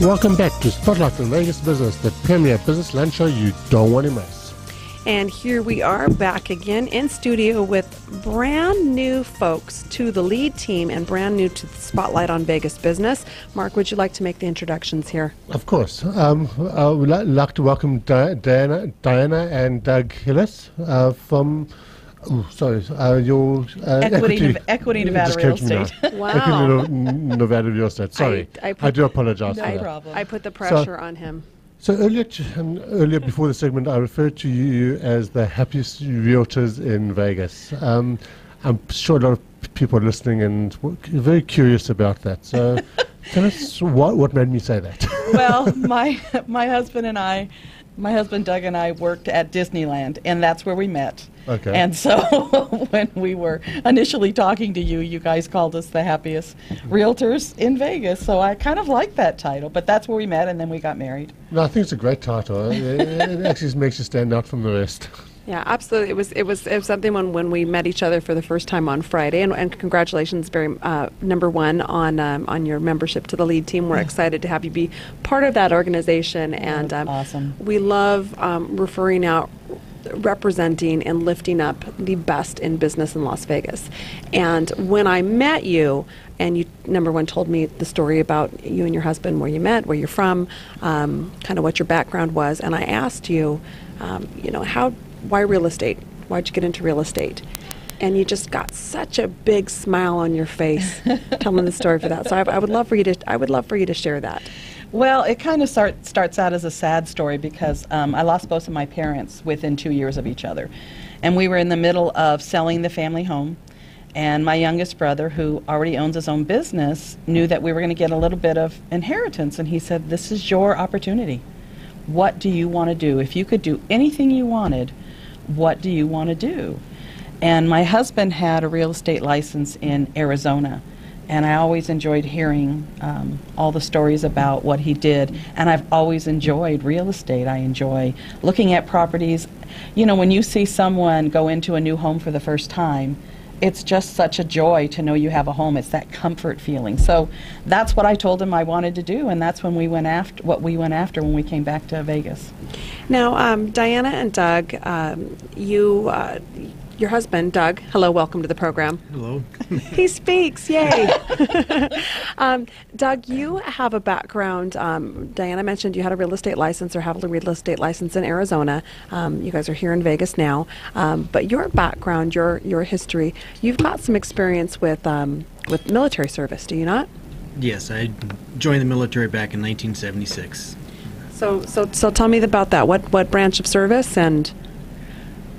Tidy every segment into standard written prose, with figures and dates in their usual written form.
Welcome back to Spotlight on Vegas Business, the premier business lunch show you don't want to miss. And here we are back again in studio with brand new folks to the lead team and brand new to the Spotlight on Vegas Business. Mark, would you like to make the introductions here? Of course. I would like to welcome Diana and Doug Hillis from... your Equity Nevada Real Estate. Wow. Equity Nevada Real Estate. Sorry, I do apologize for No that. problem. I put the pressure on him. So earlier before the segment, I referred to you as the happiest realtors in Vegas. I'm sure a lot of people are listening and very curious about that. So tell us what made me say that. Well, my husband Doug and I worked at Disneyland, and that's where we met. Okay. And so when we were initially talking to you, you guys called us the happiest realtors in Vegas. So I kind of like that title, but that's where we met, and then we got married. No, I think it's a great title. It actually makes you stand out from the rest. Yeah, absolutely. It was something when we met each other for the first time on Friday, and congratulations, number one, on your membership to the lead team. We're excited to have you be part of that organization, and awesome. We love representing and lifting up the best in business in Las Vegas. And when I met you, and you, number one, told me the story about you and your husband, where you met, where you're from, kind of what your background was, and I asked you, why real estate? Why'd you get into real estate? And you just got such a big smile on your face telling the story for that. So I would love for you to share that. Well, it kind of starts out as a sad story because I lost both of my parents within 2 years of each other. And we were in the middle of selling the family home. And my youngest brother, who already owns his own business, knew that we were going to get a little bit of inheritance. And he said, "This is your opportunity. What do you want to do? If you could do anything you wanted, what do you want to do?" And my husband had a real estate license in Arizona. And I always enjoyed hearing all the stories about what he did. And I've always enjoyed real estate. I enjoy looking at properties. You know, when you see someone go into a new home for the first time, it's just such a joy to know you have a home. It's that comfort feeling. So that's what I told him I wanted to do, and that's when we went after when we came back to Vegas. Now, Diana and Doug, your husband, Doug, hello, welcome to the program. Hello. He speaks, yay. Doug, you have a background, Diana mentioned you had a real estate license or have a real estate license in Arizona. You guys are here in Vegas now. But your background, your history, you've got some experience with military service, do you not? Yes, I joined the military back in 1976. So tell me about that. What branch of service? And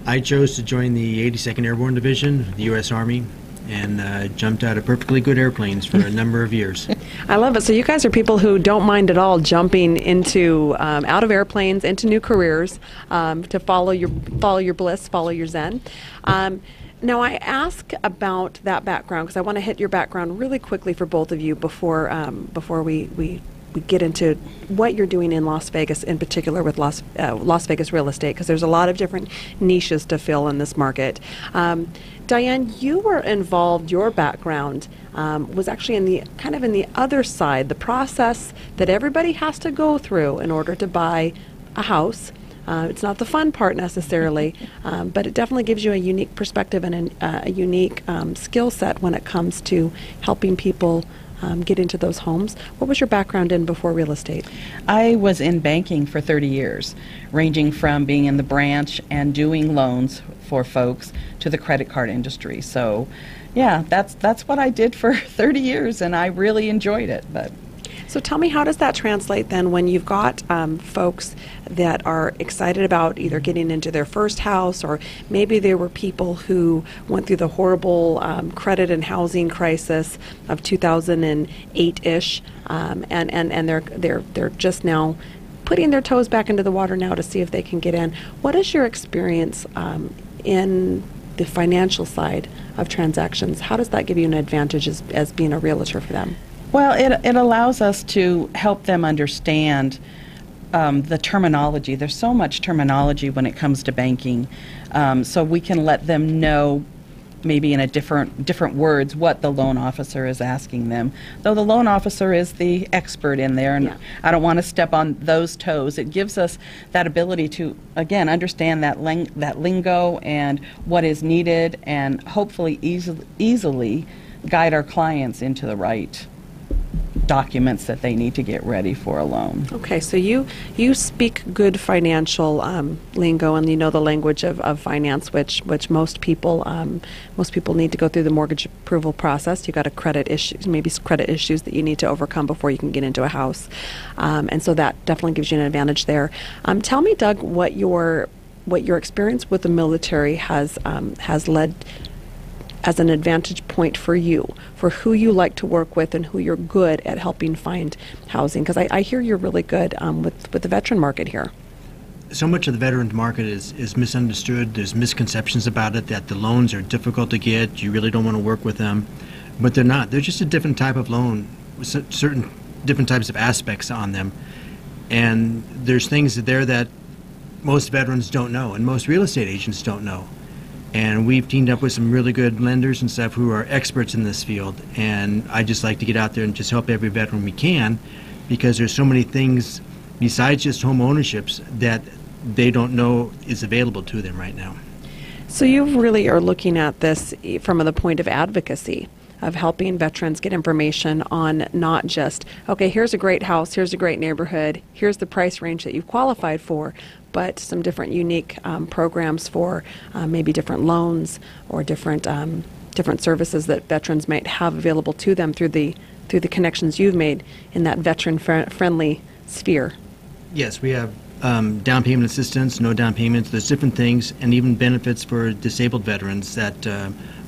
I chose to join the 82nd Airborne Division of the U.S. Army and jumped out of perfectly good airplanes for a number of years. I love it. So you guys are people who don't mind at all jumping into out of airplanes into new careers to follow your bliss, follow your zen. Now I ask about that background because I want to hit your background really quickly for both of you before we get into what you're doing in Las Vegas, in particular with Las Vegas real estate, because there's a lot of different niches to fill in this market. Diane, you were involved, your background was actually in the other side, the process that everybody has to go through in order to buy a house. It's not the fun part necessarily, but it definitely gives you a unique perspective and a unique skill set when it comes to helping people get into those homes. What was your background in before real estate? I was in banking for 30 years, ranging from being in the branch and doing loans for folks to the credit card industry. So, yeah, that's what I did for 30 years, and I really enjoyed it. But so tell me, how does that translate then when you've got folks that are excited about either getting into their first house, or maybe there were people who went through the horrible credit and housing crisis of 2008-ish, and they're just now putting their toes back into the water now to see if they can get in. What is your experience in the financial side of transactions? How does that give you an advantage as being a realtor for them? Well, it allows us to help them understand the terminology. There's so much terminology when it comes to banking, so we can let them know maybe in a different words what the loan officer is asking them, though the loan officer is the expert in there, and I don't want to step on those toes. It gives us that ability to, again, understand that lingo and what is needed, and hopefully easily guide our clients into the right documents that they need to get ready for a loan. Okay, so you speak good financial lingo, and you know the language of finance, which most people need to go through the mortgage approval process. You got credit issues that you need to overcome before you can get into a house, and so that definitely gives you an advantage there. Tell me, Doug, what your experience with the military has led as an advantage point for you, for who you like to work with and who you're good at helping find housing, because I hear you're really good with the veteran market here. So much of the veterans market is misunderstood. There's misconceptions about it, that the loans are difficult to get, you really don't want to work with them, but they're not. They're just a different type of loan with certain different types of aspects on them, and there's things there that most veterans don't know and most real estate agents don't know. And we've teamed up with some really good lenders and stuff who are experts in this field. And I just like to get out there and just help every veteran we can, because there's so many things besides just home ownerships that they don't know is available to them right now. So you really are looking at this from the point of advocacy, of helping veterans get information on not just, okay, here's a great house, here's a great neighborhood, here's the price range that you've qualified for, but some different unique programs for maybe different loans or different services that veterans might have available to them through the connections you've made in that veteran-friendly sphere. Yes, we have down payment assistance, no down payments. There's different things, and even benefits for disabled veterans that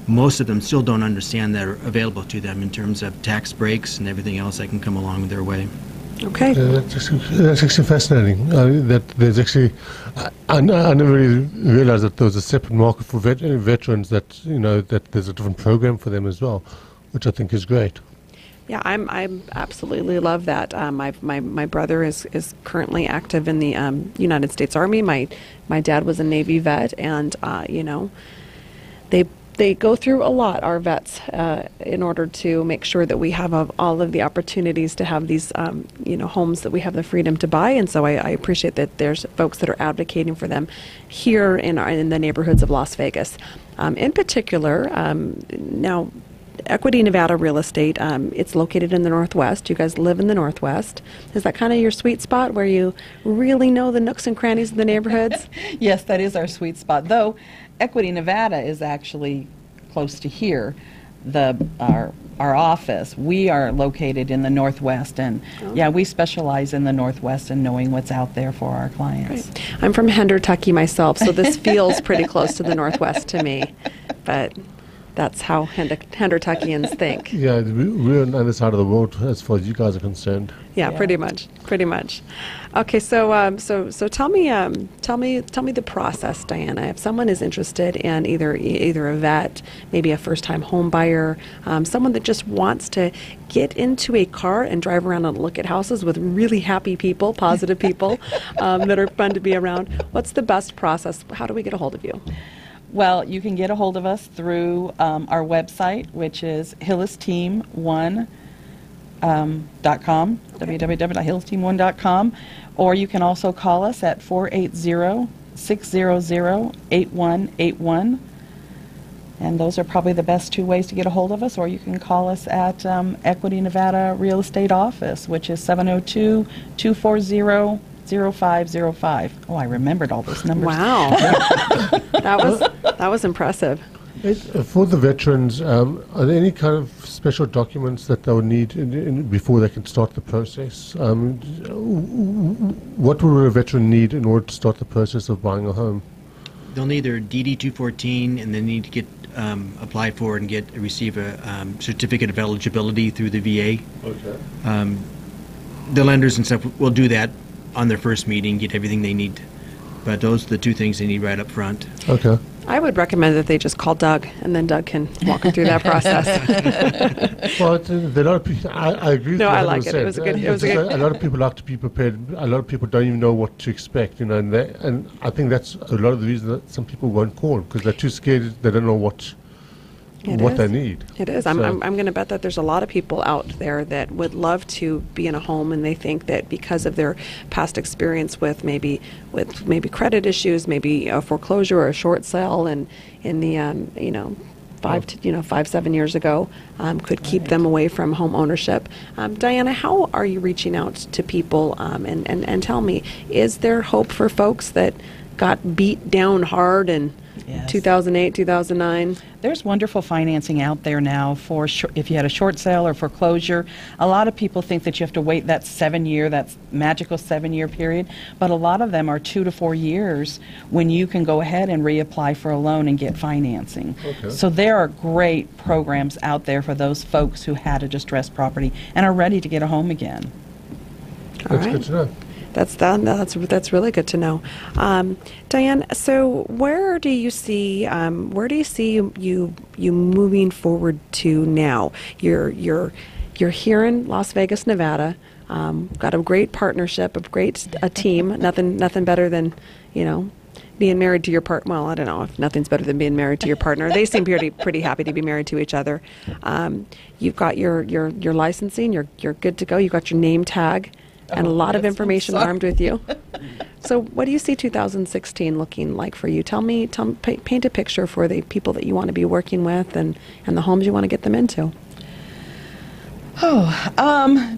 most of them still don't understand that are available to them in terms of tax breaks and everything else that can come along their way. Okay. That's actually fascinating. That there's actually, I never really realized that there was a separate market for veterans. That that there's a different program for them as well, which I think is great. Yeah, I absolutely love that. My brother is currently active in the United States Army. My dad was a Navy vet, and they go through a lot, our vets, in order to make sure that we have all of the opportunities to have these, homes that we have the freedom to buy. And so I appreciate that there's folks that are advocating for them here in the neighborhoods of Las Vegas. In particular, now, Equity Nevada Real Estate, it's located in the Northwest. You guys live in the Northwest. Is that kind of your sweet spot where you really know the nooks and crannies of the neighborhoods? Yes, that is our sweet spot, though Equity Nevada is actually close to here. Our office, we are located in the Northwest, and we specialize in the Northwest and knowing what's out there for our clients. Right. I'm from Hendertucky myself, so this feels pretty close to the Northwest to me, but that's how Hendertuckians think. Yeah, we're on the other side of the world as far as you guys are concerned. Yeah, pretty much. Okay, so tell me the process, Diana. If someone is interested in either a vet, maybe a first-time home buyer, someone that just wants to get into a car and drive around and look at houses with really happy people, positive people that are fun to be around, what's the best process? How do we get a hold of you? Well, you can get a hold of us through our website, which is HillisTeam1.com, www.HillisTeam1.com, or you can also call us at 480-600-8181, and those are probably the best two ways to get a hold of us, or you can call us at Equity Nevada Real Estate Office, which is 702-240-0505. Oh, I remembered all those numbers. Wow. That was impressive. For the veterans, are there any kind of special documents that they would need before they can start the process? What would a veteran need in order to start the process of buying a home? They'll need their DD-214, and they need to get apply for and receive a certificate of eligibility through the VA. Okay. The lenders and stuff will do that on their first meeting, get everything they need. But those are the two things they need right up front. Okay. I would recommend that they just call Doug, and then Doug can walk them through that process. Well, a lot of people, I agree with you. No, I like it. It was a good. A lot of people like to be prepared. A lot of people don't even know what to expect, and I think that's a lot of the reason that some people won't call, because they're too scared. They don't know what what they need. It is. So- I'm going to bet that there's a lot of people out there that would love to be in a home, and they think that because of their past experience with maybe credit issues, maybe a foreclosure or a short sale, and in the 5-7 years ago, could keep them away from home ownership. Diana, how are you reaching out to people? And tell me, is there hope for folks that got beat down hard in Yes. 2008, 2009? There's wonderful financing out there now for if you had a short sale or foreclosure. A lot of people think that you have to wait that that magical 7-year period, but a lot of them are 2 to 4 years when you can go ahead and reapply for a loan and get financing. Okay. So there are great programs out there for those folks who had a distressed property and are ready to get a home again. All That's right. good to know. That's really good to know. Diane, so where do you see you moving forward to now? You're here in Las Vegas, Nevada. Got a great partnership, a team. Nothing better than, being married to your partner. Well, I don't know if nothing's better than being married to your partner. They seem pretty happy to be married to each other. You've got your licensing. You're good to go. You've got your name tag. And a lot of information armed with you. So what do you see 2016 looking like for you? Paint a picture for the people that you want to be working with and the homes you want to get them into.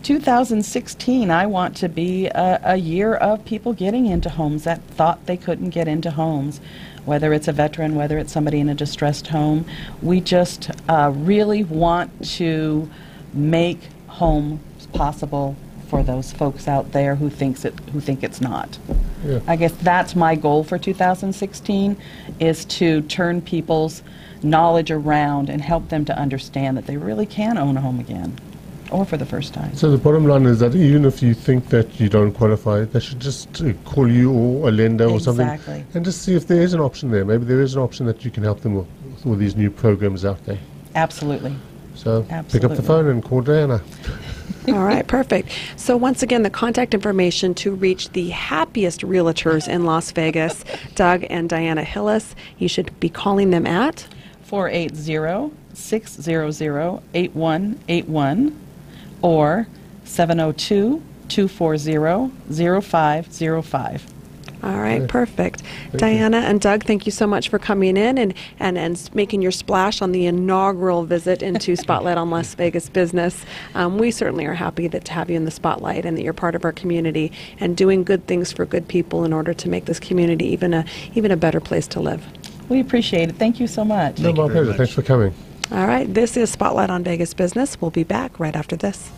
2016, I want to be a year of people getting into homes that thought they couldn't get into homes. Whether it's a veteran, whether it's somebody in a distressed home, we just really want to make homes possible for those folks out there who think it's not. Yeah. I guess that's my goal for 2016, is to turn people's knowledge around and help them to understand that they really can own a home again, or for the first time. So the bottom line is that even if you think that you don't qualify, they should just call you or a lender or something, Exactly. and just see if there is an option there. Maybe there is an option that you can help them with all these new programs out there. Absolutely. So pick up Absolutely. the phone and call Diana. All right, perfect. So once again, the contact information to reach the happiest realtors in Las Vegas, Doug and Diana Hillis, you should be calling them at 480-600-8181 or 702-240-0505. All right, Yeah. perfect. you. Diana and Doug, thank you so much for coming in and making your splash on the inaugural visit into Spotlight on Las Vegas Business. We certainly are happy to have you in the spotlight and that you're part of our community and doing good things for good people in order to make this community even a better place to live. We appreciate it. Thank you so much. No, Thank you my very pleasure. much. Thanks for coming. All right, this is Spotlight on Vegas Business. We'll be back right after this.